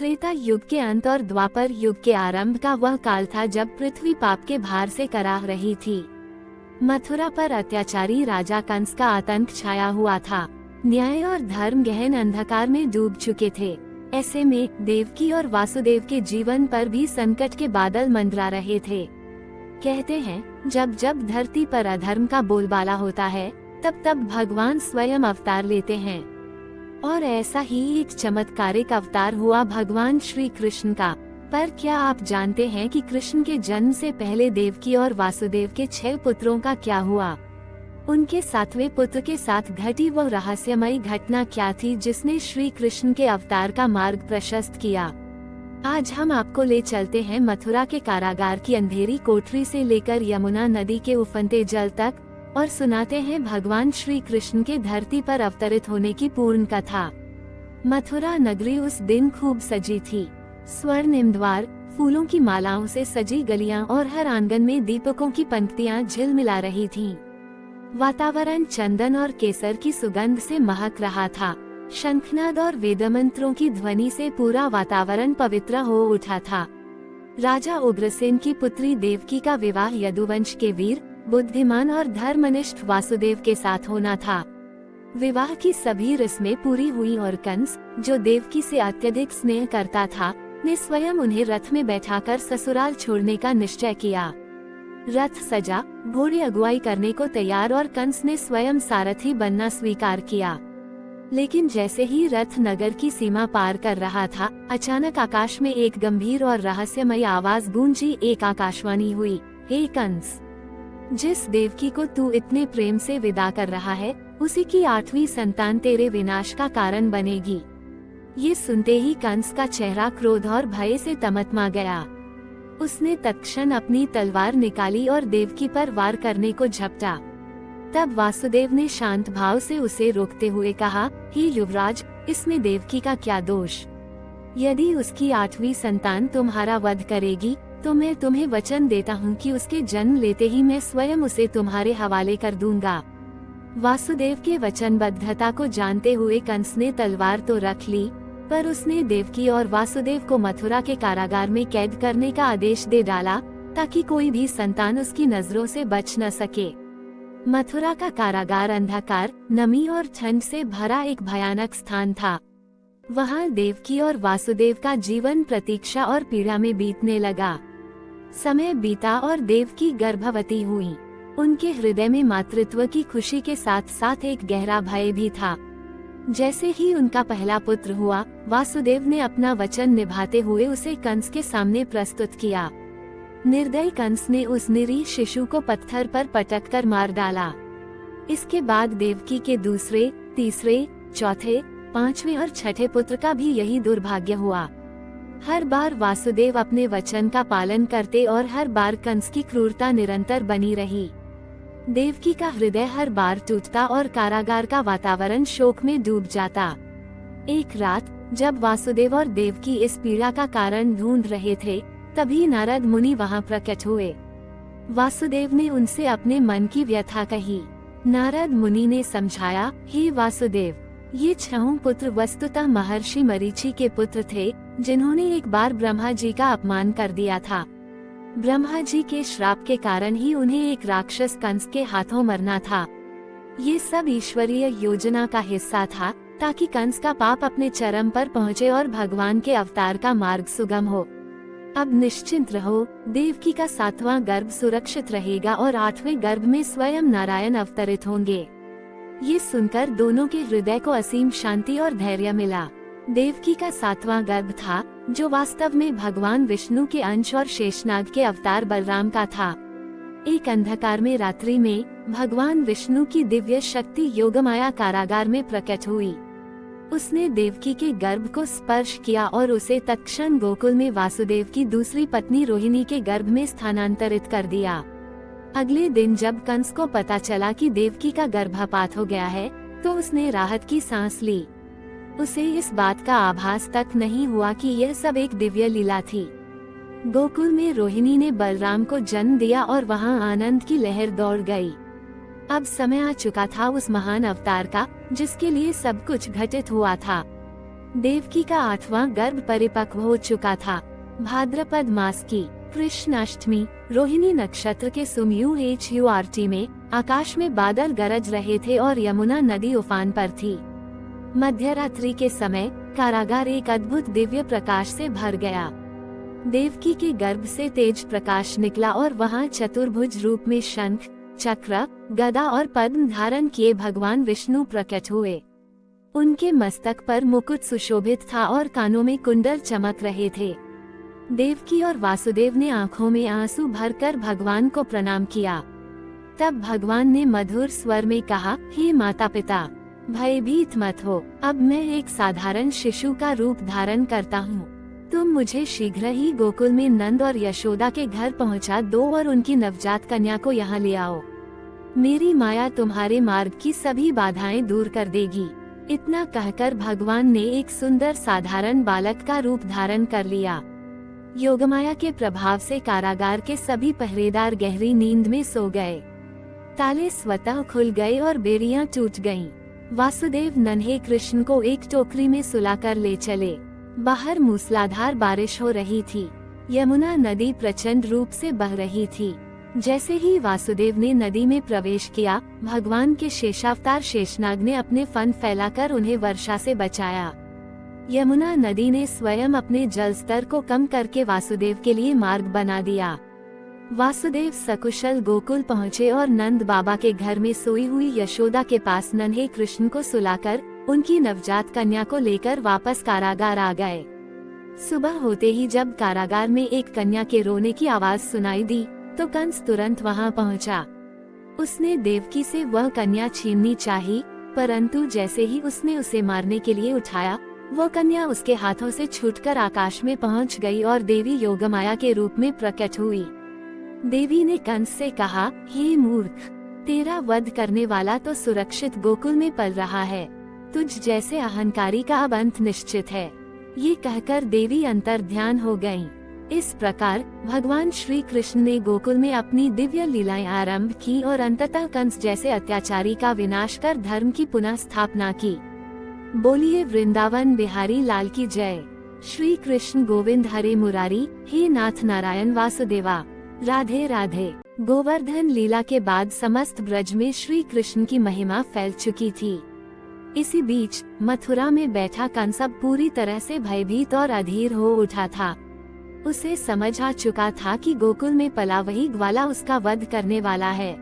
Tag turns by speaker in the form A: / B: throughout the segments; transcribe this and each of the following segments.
A: त्रेता युग के अंत और द्वापर युग के आरंभ का वह काल था जब पृथ्वी पाप के भार से कराह रही थी। मथुरा पर अत्याचारी राजा कंस का आतंक छाया हुआ था। न्याय और धर्म गहन अंधकार में डूब चुके थे। ऐसे में देवकी और वासुदेव के जीवन पर भी संकट के बादल मंडरा रहे थे। कहते हैं जब जब धरती पर अधर्म का बोलबाला होता है तब तब भगवान स्वयं अवतार लेते हैं, और ऐसा ही एक चमत्कारिक अवतार हुआ भगवान श्री कृष्ण का। पर क्या आप जानते हैं कि कृष्ण के जन्म से पहले देवकी और वासुदेव के 6 पुत्रों का क्या हुआ? उनके 7वें पुत्र के साथ घटी वो रहस्यमयी घटना क्या थी जिसने श्री कृष्ण के अवतार का मार्ग प्रशस्त किया? आज हम आपको ले चलते हैं मथुरा के कारागार की अंधेरी कोठरी से लेकर यमुना नदी के उफनते जल तक, और सुनाते हैं भगवान श्री कृष्ण के धरती पर अवतरित होने की पूर्ण कथा। मथुरा नगरी उस दिन खूब सजी थी। स्वर्णिम द्वार, फूलों की मालाओं से सजी गलियां और हर आंगन में दीपकों की पंक्तियां झिलमिला रही थीं। वातावरण चंदन और केसर की सुगंध से महक रहा था। शंखनाद और वेदमंत्रों की ध्वनि से पूरा वातावरण पवित्र हो उठा था। राजा उग्रसेन की पुत्री देवकी का विवाह यदुवंश के वीर, बुद्धिमान और धर्मनिष्ठ वासुदेव के साथ होना था। विवाह की सभी रस्में पूरी हुई और कंस, जो देवकी से अत्यधिक स्नेह करता था, ने स्वयं उन्हें रथ में बैठाकर ससुराल छोड़ने का निश्चय किया। रथ सजा, घोड़े अगुवाई करने को तैयार और कंस ने स्वयं सारथी बनना स्वीकार किया। लेकिन जैसे ही रथ नगर की सीमा पार कर रहा था, अचानक आकाश में एक गंभीर और रहस्यमय आवाज गूंजी। एक आकाशवाणी हुई, हे कंस, जिस देवकी को तू इतने प्रेम से विदा कर रहा है, उसी की 8वीं संतान तेरे विनाश का कारण बनेगी। ये सुनते ही कंस का चेहरा क्रोध और भय से तमतमा गया। उसने तत्क्षण अपनी तलवार निकाली और देवकी पर वार करने को झपटा। तब वासुदेव ने शांत भाव से उसे रोकते हुए कहा, हे युवराज, इसमें देवकी का क्या दोष? यदि उसकी 8वीं संतान तुम्हारा वध करेगी तो मैं तुम्हें वचन देता हूँ कि उसके जन्म लेते ही मैं स्वयं उसे तुम्हारे हवाले कर दूंगा। वासुदेव के वचनबद्धता को जानते हुए कंस ने तलवार तो रख ली, पर उसने देवकी और वासुदेव को मथुरा के कारागार में कैद करने का आदेश दे डाला, ताकि कोई भी संतान उसकी नजरों से बच न सके। मथुरा का कारागार अंधकार, नमी और ठंड से भरा एक भयानक स्थान था। वहाँ देवकी और वासुदेव का जीवन प्रतीक्षा और पीड़ा में बीतने लगा। समय बीता और देवकी गर्भवती हुई। उनके हृदय में मातृत्व की खुशी के साथ साथ एक गहरा भय भी था। जैसे ही उनका पहला पुत्र हुआ, वासुदेव ने अपना वचन निभाते हुए उसे कंस के सामने प्रस्तुत किया। निर्दयी कंस ने उस निरीह शिशु को पत्थर पर पटककर मार डाला। इसके बाद देवकी के दूसरे, तीसरे, चौथे, 5वें और 6ठे पुत्र का भी यही दुर्भाग्य हुआ। हर बार वासुदेव अपने वचन का पालन करते और हर बार कंस की क्रूरता निरंतर बनी रही। देवकी का हृदय हर बार टूटता और कारागार का वातावरण शोक में डूब जाता। एक रात जब वासुदेव और देवकी इस पीड़ा का कारण ढूंढ रहे थे, तभी नारद मुनि वहां प्रकट हुए। वासुदेव ने उनसे अपने मन की व्यथा कही। नारद मुनि ने समझाया, हे वासुदेव, ये 6 पुत्र वस्तुतः महर्षि मरीचि के पुत्र थे, जिन्होंने एक बार ब्रह्मा जी का अपमान कर दिया था। ब्रह्मा जी के श्राप के कारण ही उन्हें एक राक्षस कंस के हाथों मरना था। ये सब ईश्वरीय योजना का हिस्सा था, ताकि कंस का पाप अपने चरम पर पहुँचे और भगवान के अवतार का मार्ग सुगम हो। अब निश्चिंत रहो, देवकी का 7वां गर्भ सुरक्षित रहेगा और 8वें गर्भ में स्वयं नारायण अवतरित होंगे। ये सुनकर दोनों के हृदय को असीम शांति और धैर्य मिला। देवकी का 7वां गर्भ था, जो वास्तव में भगवान विष्णु के अंश और शेषनाग के अवतार बलराम का था। एक अंधकार में रात्रि में भगवान विष्णु की दिव्य शक्ति योगमाया कारागार में प्रकट हुई। उसने देवकी के गर्भ को स्पर्श किया और उसे तत्क्षण गोकुल में वासुदेव की दूसरी पत्नी रोहिणी के गर्भ में स्थानांतरित कर दिया। अगले दिन जब कंस को पता चला कि देवकी का गर्भपात हो गया है, तो उसने राहत की सांस ली। उसे इस बात का आभास तक नहीं हुआ कि यह सब एक दिव्य लीला थी। गोकुल में रोहिणी ने बलराम को जन्म दिया और वहां आनंद की लहर दौड़ गई। अब समय आ चुका था उस महान अवतार का, जिसके लिए सब कुछ घटित हुआ था। देवकी का 8वां गर्भ परिपक्व हो चुका था। भाद्रपद मास की कृष्ण अष्टमी रोहिणी नक्षत्र के सुम्यूहर्ट में आकाश में बादल गरज रहे थे और यमुना नदी उफान पर थी। मध्यरात्रि के समय कारागार एक अद्भुत दिव्य प्रकाश से भर गया। देवकी के गर्भ से तेज प्रकाश निकला और वहां चतुर्भुज रूप में शंख, चक्र, गदा और पद्म धारण किए भगवान विष्णु प्रकट हुए। उनके मस्तक पर मुकुट सुशोभित था और कानों में कुंडल चमक रहे थे। देवकी और वासुदेव ने आंखों में आंसू भरकर भगवान को प्रणाम किया। तब भगवान ने मधुर स्वर में कहा, हे माता पिता, भयभीत मत हो, अब मैं एक साधारण शिशु का रूप धारण करता हूँ। तुम मुझे शीघ्र ही गोकुल में नंद और यशोदा के घर पहुँचा दो और उनकी नवजात कन्या को यहाँ ले आओ। मेरी माया तुम्हारे मार्ग की सभी बाधाएं दूर कर देगी। इतना कहकर भगवान ने एक सुंदर साधारण बालक का रूप धारण कर लिया। योगमाया के प्रभाव से कारागार के सभी पहरेदार गहरी नींद में सो गए। ताले स्वतः खुल गए और बेड़ियां टूट गईं। वासुदेव नन्हे कृष्ण को एक टोकरी में सुलाकर ले चले। बाहर मूसलाधार बारिश हो रही थी। यमुना नदी प्रचंड रूप से बह रही थी। जैसे ही वासुदेव ने नदी में प्रवेश किया, भगवान के शेषावतार शेषनाग ने अपने फन फैलाकर उन्हें वर्षा से बचाया। यमुना नदी ने स्वयं अपने जल स्तर को कम करके वासुदेव के लिए मार्ग बना दिया। वासुदेव सकुशल गोकुल पहुँचे और नंद बाबा के घर में सोई हुई यशोदा के पास नन्हे कृष्ण को सुलाकर उनकी नवजात कन्या को लेकर वापस कारागार आ गए। सुबह होते ही जब कारागार में एक कन्या के रोने की आवाज सुनाई दी तो कंस तुरंत वहां पहुंचा। उसने देवकी से वह कन्या छीननी चाही, परंतु जैसे ही उसने उसे मारने के लिए उठाया, वह कन्या उसके हाथों से छूटकर आकाश में पहुंच गई और देवी योगमाया के रूप में प्रकट हुई। देवी ने कंस से कहा, हे मूर्ख, तेरा वध करने वाला तो सुरक्षित गोकुल में पल रहा है। तुझ जैसे अहंकारी का अब अंत निश्चित है। ये कहकर देवी अंतर्ध्यान हो गयीं। इस प्रकार भगवान श्री कृष्ण ने गोकुल में अपनी दिव्य लीलाएं आरंभ की और अंततः कंस जैसे अत्याचारी का विनाश कर धर्म की पुनः स्थापना की। बोलिए वृंदावन बिहारी लाल की जय। श्री कृष्ण गोविंद हरे मुरारी, हे नाथ नारायण वासुदेवा, राधे राधे। गोवर्धन लीला के बाद समस्त ब्रज में श्री कृष्ण की महिमा फैल चुकी थी। इसी बीच मथुरा में बैठा कंस अब पूरी तरह से भयभीत और अधीर हो उठा था। उसे समझ आ चुका था कि गोकुल में पला वही ग्वाला उसका वध करने वाला है।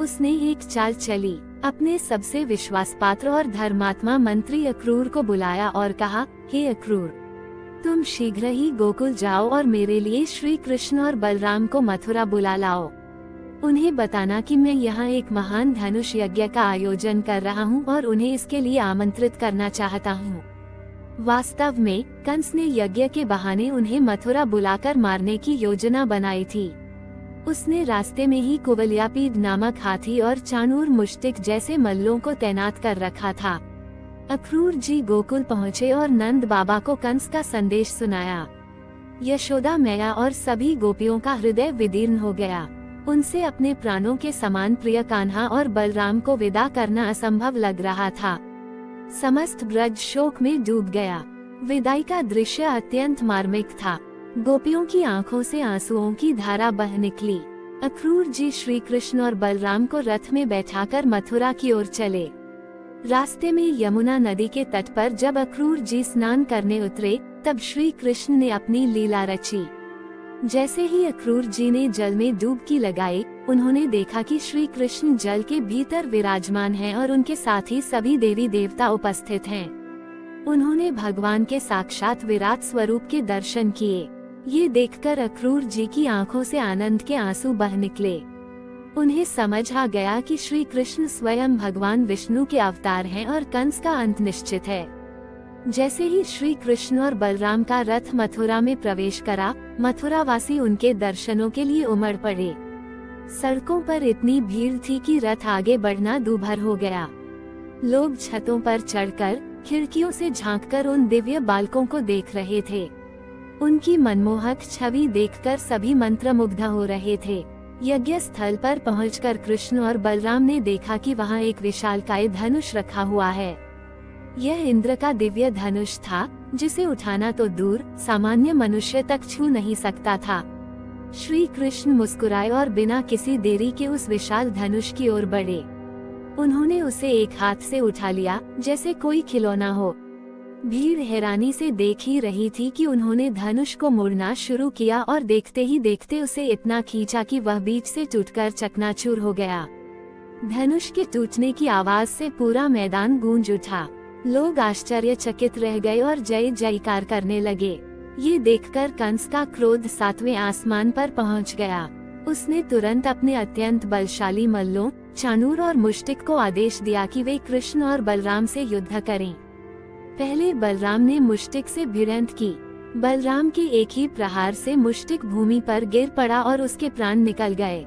A: उसने एक चाल चली, अपने सबसे विश्वास पात्र और धर्मात्मा मंत्री अक्रूर को बुलाया और कहा, हे अक्रूर, तुम शीघ्र ही गोकुल जाओ और मेरे लिए श्री कृष्ण और बलराम को मथुरा बुला लाओ। उन्हें बताना कि मैं यहाँ एक महान धनुष यज्ञ का आयोजन कर रहा हूँ और उन्हें इसके लिए आमंत्रित करना चाहता हूँ। वास्तव में कंस ने यज्ञ के बहाने उन्हें मथुरा बुलाकर मारने की योजना बनाई थी। उसने रास्ते में ही कुवलयापीड नामक हाथी और चाणूर मुष्टिक जैसे मल्लों को तैनात कर रखा था। अक्रूर जी गोकुल पहुँचे और नंद बाबा को कंस का संदेश सुनाया। यशोदा मैया और सभी गोपियों का हृदय विदीर्ण हो गया। उनसे अपने प्राणों के समान प्रिय कान्हा और बलराम को विदा करना असंभव लग रहा था। समस्त ब्रज शोक में डूब गया। विदाई का दृश्य अत्यंत मार्मिक था। गोपियों की आंखों से आंसुओं की धारा बह निकली। अक्रूर जी श्री कृष्ण और बलराम को रथ में बैठाकर मथुरा की ओर चले। रास्ते में यमुना नदी के तट पर जब अक्रूर जी स्नान करने उतरे, तब श्री कृष्ण ने अपनी लीला रची। जैसे ही अक्रूर जी ने जल में डुबकी लगाई, उन्होंने देखा कि श्री कृष्ण जल के भीतर विराजमान हैं और उनके साथ ही सभी देवी देवता उपस्थित हैं। उन्होंने भगवान के साक्षात विराट स्वरूप के दर्शन किए। ये देखकर अक्रूर जी की आंखों से आनंद के आंसू बह निकले। उन्हें समझ आ गया कि श्री कृष्ण स्वयं भगवान विष्णु के अवतार हैं और कंस का अंत निश्चित है। जैसे ही श्री कृष्ण और बलराम का रथ मथुरा में प्रवेश करा, मथुरावासी उनके दर्शनों के लिए उमड़ पड़े। सड़कों पर इतनी भीड़ थी कि रथ आगे बढ़ना दूभर हो गया। लोग छतों पर चढ़कर, खिड़कियों से झांककर उन दिव्य बालकों को देख रहे थे। उनकी मनमोहक छवि देखकर सभी मंत्रमुग्ध हो रहे थे। यज्ञ स्थल पर पहुंचकर कृष्ण और बलराम ने देखा कि वहां एक विशालकाय धनुष रखा हुआ है। यह इंद्र का दिव्य धनुष था, जिसे उठाना तो दूर, सामान्य मनुष्य तक छू नहीं सकता था। श्री कृष्ण मुस्कुराए और बिना किसी देरी के उस विशाल धनुष की ओर बढ़े। उन्होंने उसे एक हाथ से उठा लिया, जैसे कोई खिलौना हो। भीड़ हैरानी से देख ही रही थी कि उन्होंने धनुष को मोड़ना शुरू किया और देखते ही देखते उसे इतना खींचा कि वह बीच से टूटकर चकनाचूर हो गया। धनुष के टूटने की आवाज से पूरा मैदान गूंज उठा। लोग आश्चर्यचकित रह गए और जय जयकार करने लगे। ये देखकर कंस का क्रोध 7वें आसमान पर पहुंच गया। उसने तुरंत अपने अत्यंत बलशाली मल्लों चाणूर और मुष्टिक को आदेश दिया कि वे कृष्ण और बलराम से युद्ध करें। पहले बलराम ने मुष्टिक से भिड़ंत की। बलराम के एक ही प्रहार से मुष्टिक भूमि पर गिर पड़ा और उसके प्राण निकल गए।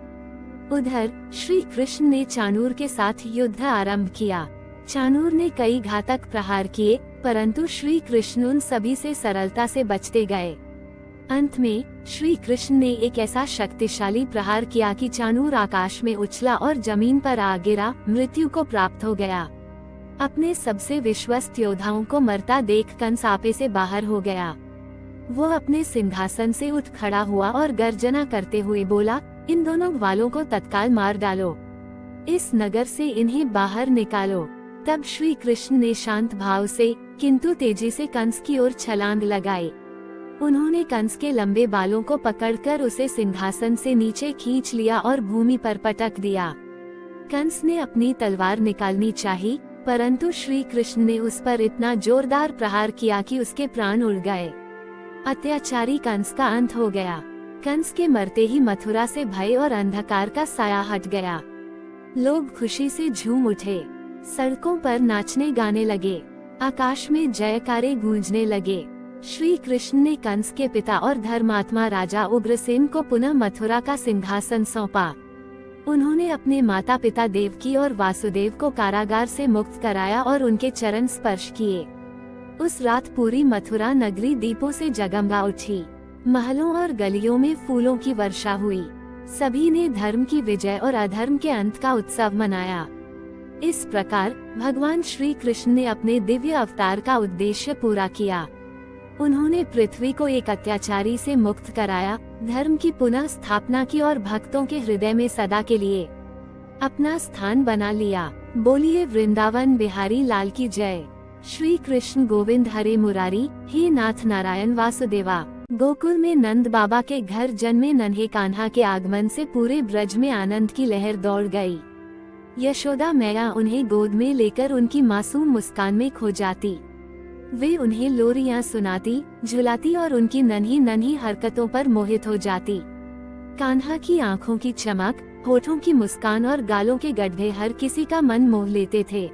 A: उधर श्री कृष्ण ने चाणूर के साथ युद्ध आरंभ किया। चाणूर ने कई घातक प्रहार किए, परंतु श्री कृष्ण उन सभी से सरलता से बचते गए। अंत में श्री कृष्ण ने एक ऐसा शक्तिशाली प्रहार किया कि चाणूर आकाश में उछला और जमीन पर आ गिरा, मृत्यु को प्राप्त हो गया। अपने सबसे विश्वस्त योद्धाओं को मरता देख कंस आपे से बाहर हो गया। वो अपने सिंहासन से उठ खड़ा हुआ और गर्जना करते हुए बोला, इन दोनों ग्वालों को तत्काल मार डालो। इस नगर से इन्हें बाहर निकालो। तब श्री कृष्ण ने शांत भाव से किंतु तेजी से कंस की ओर छलांग लगाई। उन्होंने कंस के लंबे बालों को पकड़कर उसे सिंहासन से नीचे खींच लिया और भूमि पर पटक दिया। कंस ने अपनी तलवार निकालनी चाही, परंतु श्री कृष्ण ने उस पर इतना जोरदार प्रहार किया कि उसके प्राण उड़ गए। अत्याचारी कंस का अंत हो गया। कंस के मरते ही मथुरा से भय और अंधकार का साया हट गया। लोग खुशी से झूम उठे, सड़कों पर नाचने गाने लगे, आकाश में जयकारे गूंजने लगे। श्री कृष्ण ने कंस के पिता और धर्मात्मा राजा उग्रसेन को पुनः मथुरा का सिंहासन सौंपा। उन्होंने अपने माता पिता देवकी और वासुदेव को कारागार से मुक्त कराया और उनके चरण स्पर्श किए। उस रात पूरी मथुरा नगरी दीपों से जगमगा उठी। महलों और गलियों में फूलों की वर्षा हुई। सभी ने धर्म की विजय और अधर्म के अंत का उत्सव मनाया। इस प्रकार भगवान श्री कृष्ण ने अपने दिव्य अवतार का उद्देश्य पूरा किया। उन्होंने पृथ्वी को एक अत्याचारी से मुक्त कराया, धर्म की पुनः स्थापना की और भक्तों के हृदय में सदा के लिए अपना स्थान बना लिया। बोलिए वृंदावन बिहारी लाल की जय। श्री कृष्ण गोविंद हरे मुरारी, हे नाथ नारायण वासुदेवा। गोकुल में नंद बाबा के घर जन्मे नन्हे कान्हा के आगमन से पूरे ब्रज में आनंद की लहर दौड़ गई। यशोदा मैया उन्हें गोद में लेकर उनकी मासूम मुस्कान में खो जाती। वे उन्हें लोरियां सुनाती, झुलाती और उनकी नन्ही नन्ही हरकतों पर मोहित हो जाती। कान्हा की आंखों की चमक, होठों की मुस्कान और गालों के गड्ढे हर किसी का मन मोह लेते थे।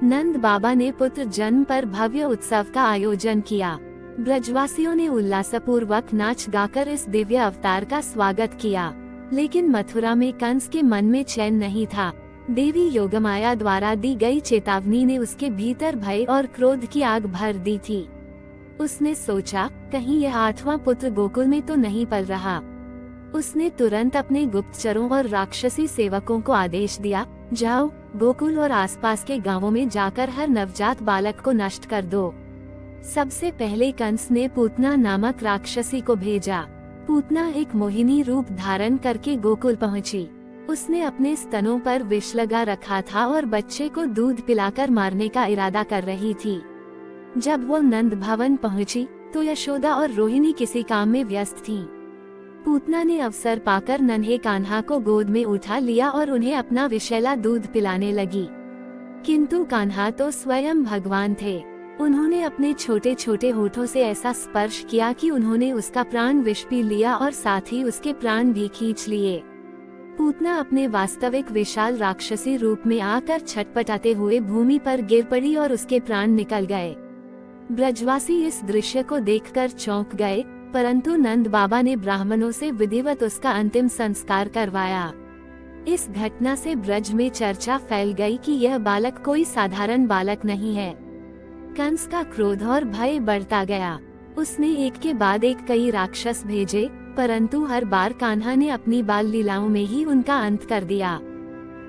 A: नंद बाबा ने पुत्र जन्म पर भव्य उत्सव का आयोजन किया। ब्रजवासियों ने उल्लासपूर्वक नाच गाकर इस दिव्य अवतार का स्वागत किया। लेकिन मथुरा में कंस के मन में चैन नहीं था। देवी योगमाया द्वारा दी गई चेतावनी ने उसके भीतर भय और क्रोध की आग भर दी थी। उसने सोचा, कहीं यह 8वां पुत्र गोकुल में तो नहीं पल रहा। उसने तुरंत अपने गुप्तचरों और राक्षसी सेवकों को आदेश दिया, जाओ गोकुल और आसपास के गांवों में जाकर हर नवजात बालक को नष्ट कर दो। सबसे पहले कंस ने पूतना नामक राक्षसी को भेजा। पूतना एक मोहिनी रूप धारण करके गोकुल पहुंची। उसने अपने स्तनों पर विष लगा रखा था और बच्चे को दूध पिलाकर मारने का इरादा कर रही थी। जब वो नंद भवन पहुंची, तो यशोदा और रोहिणी किसी काम में व्यस्त थीं। पूतना ने अवसर पाकर नन्हे कान्हा को गोद में उठा लिया और उन्हें अपना विषैला दूध पिलाने लगी। किंतु कान्हा तो स्वयं भगवान थे। उन्होंने अपने छोटे छोटे होठों से ऐसा स्पर्श किया कि उन्होंने उसका प्राण विष पी लिया और साथ ही उसके प्राण भी खींच लिए। पूतना अपने वास्तविक विशाल राक्षसी रूप में आकर छटपटाते हुए भूमि पर गिर पड़ी और उसके प्राण निकल गए। ब्रजवासी इस दृश्य को देखकर चौंक गए, परंतु नंद बाबा ने ब्राह्मणों से विधिवत उसका अंतिम संस्कार करवाया। इस घटना से ब्रज में चर्चा फैल गई कि यह बालक कोई साधारण बालक नहीं है। कंस का क्रोध और भय बढ़ता गया। उसने एक के बाद एक कई राक्षस भेजे, परंतु हर बार कान्हा ने अपनी बाल लीलाओं में ही उनका अंत कर दिया।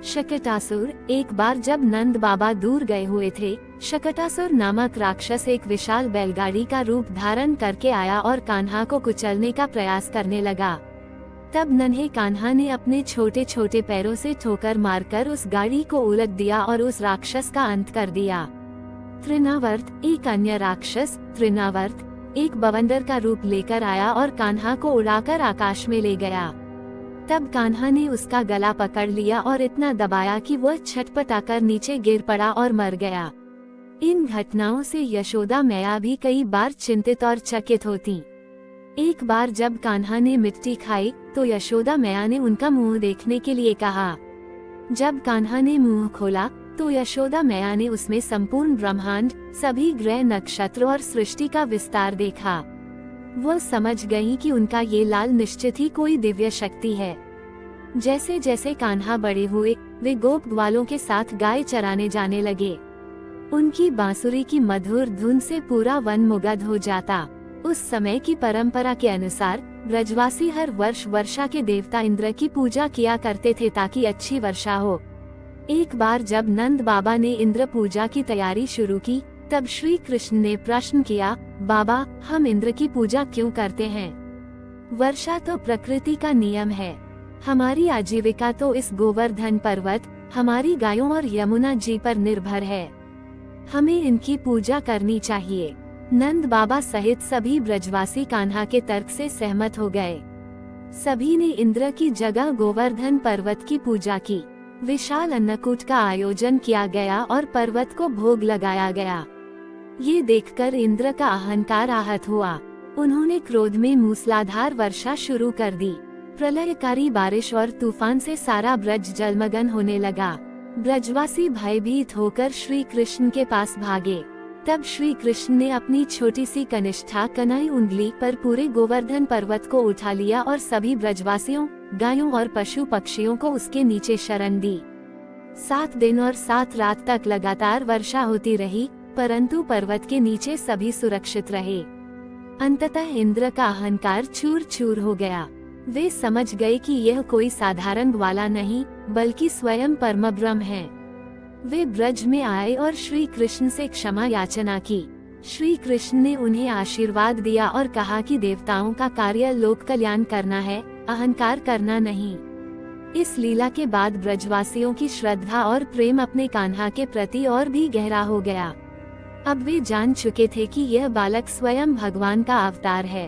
A: शकटासुर। एक बार जब नंद बाबा दूर गए हुए थे, शकटासुर नामक राक्षस एक विशाल बैलगाड़ी का रूप धारण करके आया और कान्हा को कुचलने का प्रयास करने लगा। तब नन्हे कान्हा ने अपने छोटे छोटे पैरों से ठोकर मारकर उस गाड़ी को उलट दिया और उस राक्षस का अंत कर दिया। तृणावर्त। एक अन्य राक्षस तृणावर्त एक बवंडर का रूप लेकर आया और कान्हा को उड़ाकर आकाश में ले गया। तब कान्हा ने उसका गला पकड़ लिया और इतना दबाया कि वह छटपटाकर नीचे गिर पड़ा और मर गया। इन घटनाओं से यशोदा मैया भी कई बार चिंतित और चकित होती। एक बार जब कान्हा ने मिट्टी खाई तो यशोदा मैया ने उनका मुंह देखने के लिए कहा। जब कान्हा ने मुंह खोला तो यशोदा मैया ने उसमें संपूर्ण ब्रह्मांड, सभी ग्रह, नक्षत्र और सृष्टि का विस्तार देखा। वो समझ गई कि उनका ये लाल निश्चित ही कोई दिव्य शक्ति है। जैसे जैसे कान्हा बड़े हुए, वे गोप ग्वालों के साथ गाय चराने जाने लगे। उनकी बांसुरी की मधुर धुन से पूरा वन मुग्ध हो जाता। उस समय की परंपरा के अनुसार ब्रजवासी हर वर्ष वर्षा के देवता इंद्र की पूजा किया करते थे ताकि अच्छी वर्षा हो। एक बार जब नंद बाबा ने इंद्र पूजा की तैयारी शुरू की, तब श्री कृष्ण ने प्रश्न किया, बाबा, हम इंद्र की पूजा क्यों करते हैं? वर्षा तो प्रकृति का नियम है। हमारी आजीविका तो इस गोवर्धन पर्वत, हमारी गायों और यमुना जी पर निर्भर है। हमें इनकी पूजा करनी चाहिए। नंद बाबा सहित सभी ब्रजवासी कान्हा के तर्क से सहमत हो गए। सभी ने इंद्र की जगह गोवर्धन पर्वत की पूजा की। विशाल अन्नकूट का आयोजन किया गया और पर्वत को भोग लगाया गया। ये देखकर इंद्र का अहंकार आहत हुआ। उन्होंने क्रोध में मूसलाधार वर्षा शुरू कर दी। प्रलयकारी बारिश और तूफान से सारा ब्रज जलमग्न होने लगा। ब्रजवासी भयभीत होकर श्री कृष्ण के पास भागे। तब श्री कृष्ण ने अपनी छोटी सी कनिष्ठा कनाई उंगली पर पूरे गोवर्धन पर्वत को उठा लिया और सभी ब्रजवासियों, गायों और पशु पक्षियों को उसके नीचे शरण दी। 7 दिन और 7 रात तक लगातार वर्षा होती रही, परंतु पर्वत के नीचे सभी सुरक्षित रहे। अंततः इंद्र का अहंकार चूर चूर हो गया। वे समझ गए कि यह कोई साधारण ग्वाला नहीं, बल्कि स्वयं परमब्रह्म है। वे ब्रज में आए और श्री कृष्ण से क्षमा याचना की। श्री कृष्ण ने उन्हें आशीर्वाद दिया और कहा कि देवताओं का कार्य लोक कल्याण करना है, अहंकार करना नहीं। इस लीला के बाद ब्रजवासियों की श्रद्धा और प्रेम अपने कान्हा के प्रति और भी गहरा हो गया। अब वे जान चुके थे कि यह बालक स्वयं भगवान का अवतार है।